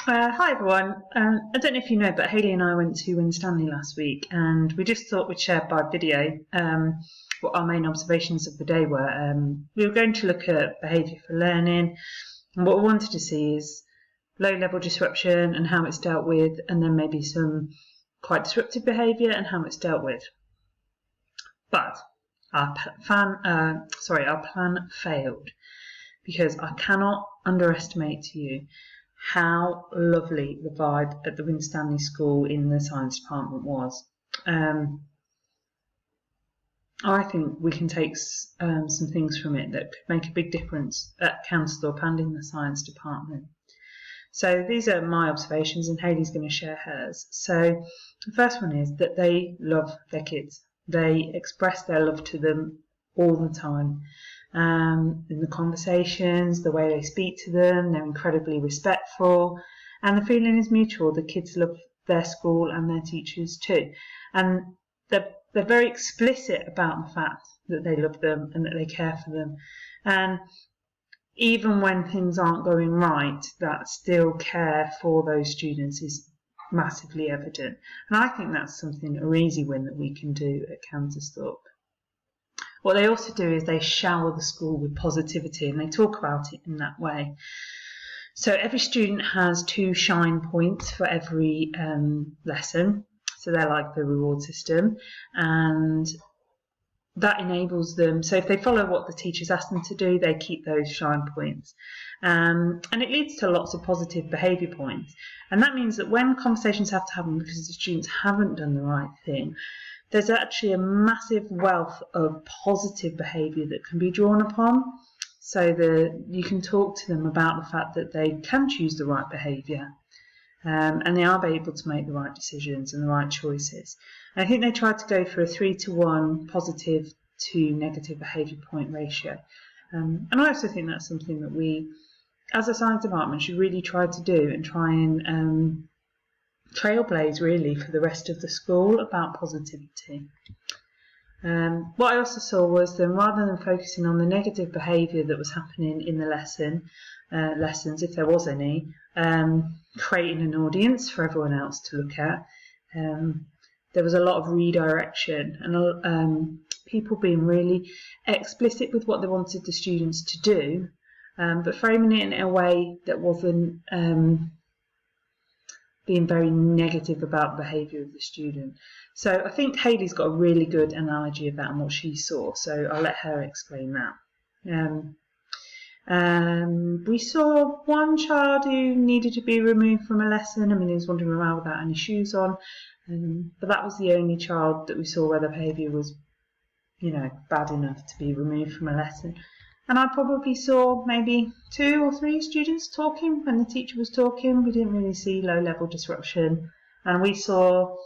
Hi everyone. I don't know if you know, but Hayley and I went to Winstanley last week, and we just thought we'd share by video what our main observations of the day were. We were going to look at behaviour for learning, and what we wanted to see is low-level disruption and how it's dealt with, and then maybe some quite disruptive behaviour and how it's dealt with. But our plan failed, because I cannot underestimate to you how lovely the vibe at the Winstanley School in the science department was. I think we can take some things from it that could make a big difference at Councilthorpe and in the science department. So these are my observations, and Hayley's going to share hers. So the first one is that they love their kids. They express their love to them all the time. In the conversations, the way they speak to them, they're incredibly respectful, and the feeling is mutual. The kids love their school and their teachers too, and they're very explicit about the fact that they love them and that they care for them. And even when things aren't going right, that still care for those students is massively evident. And I think that's something, a easy win that we can do at Councilthorpe. What they also do is they shower the school with positivity, and they talk about it in that way. So every student has 2 shine points for every lesson. So they're like the reward system, and that enables them. So if they follow what the teachers ask them to do, they keep those shine points. And it leads to lots of positive behaviour points. And that means that when conversations have to happen because the students haven't done the right thing, there's actually a massive wealth of positive behaviour that can be drawn upon, so that you can talk to them about the fact that they can choose the right behaviour, and they are able to make the right decisions and the right choices. And I think they tried to go for a 3-to-1 positive to negative behaviour point ratio. And I also think that's something that we, as a science department, should really try to do and try and trailblaze really for the rest of the school about positivity. What I also saw was that rather than focusing on the negative behaviour that was happening in the lessons, if there was any, creating an audience for everyone else to look at, there was a lot of redirection and people being really explicit with what they wanted the students to do, but framing it in a way that wasn't being very negative about the behaviour of the student. So I think Hayley's got a really good analogy of that and what she saw, so I'll let her explain that. We saw one child who needed to be removed from a lesson. I mean, he was wandering around without any shoes on, but that was the only child that we saw where the behaviour was, bad enough to be removed from a lesson. And I probably saw maybe 2 or 3 students talking when the teacher was talking. We didn't really see low-level disruption. And we saw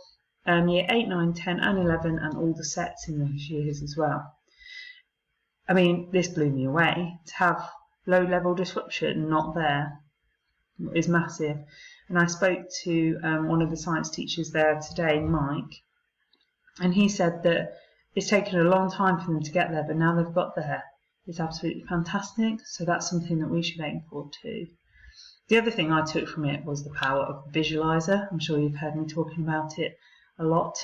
year 8, 9, 10 and 11 and all the sets in those years as well. I mean, this blew me away. To have low-level disruption not there is massive. And I spoke to one of the science teachers there today, Mike, and he said that it's taken a long time for them to get there, but now they've got there. It's absolutely fantastic, so that's something that we should aim for too. The other thing I took from it was the power of the visualizer. I'm sure you've heard me talking about it a lot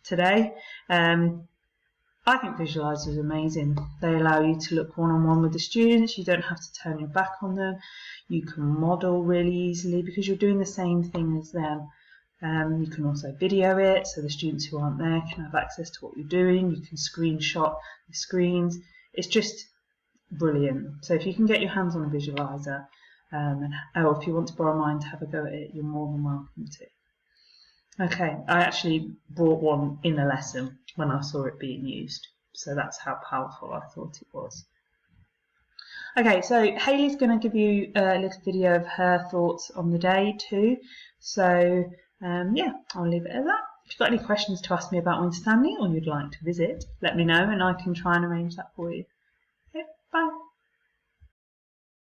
today. I think visualizers are amazing. They allow you to look one-on-one with the students. You don't have to turn your back on them. You can model really easily because you're doing the same thing as them. You can also video it, so the students who aren't there can have access to what you're doing. You can screenshot the screens. It's just brilliant. So if you can get your hands on a visualizer, or if you want to borrow mine to have a go at it, you're more than welcome to. Okay, I actually brought one in a lesson when I saw it being used, so that's how powerful I thought it was. Okay, so Hayley's going to give you a little video of her thoughts on the day too. So yeah, I'll leave it at that. If you've got any questions to ask me about Winstanley or you'd like to visit, let me know and I can try and arrange that for you. Okay, bye.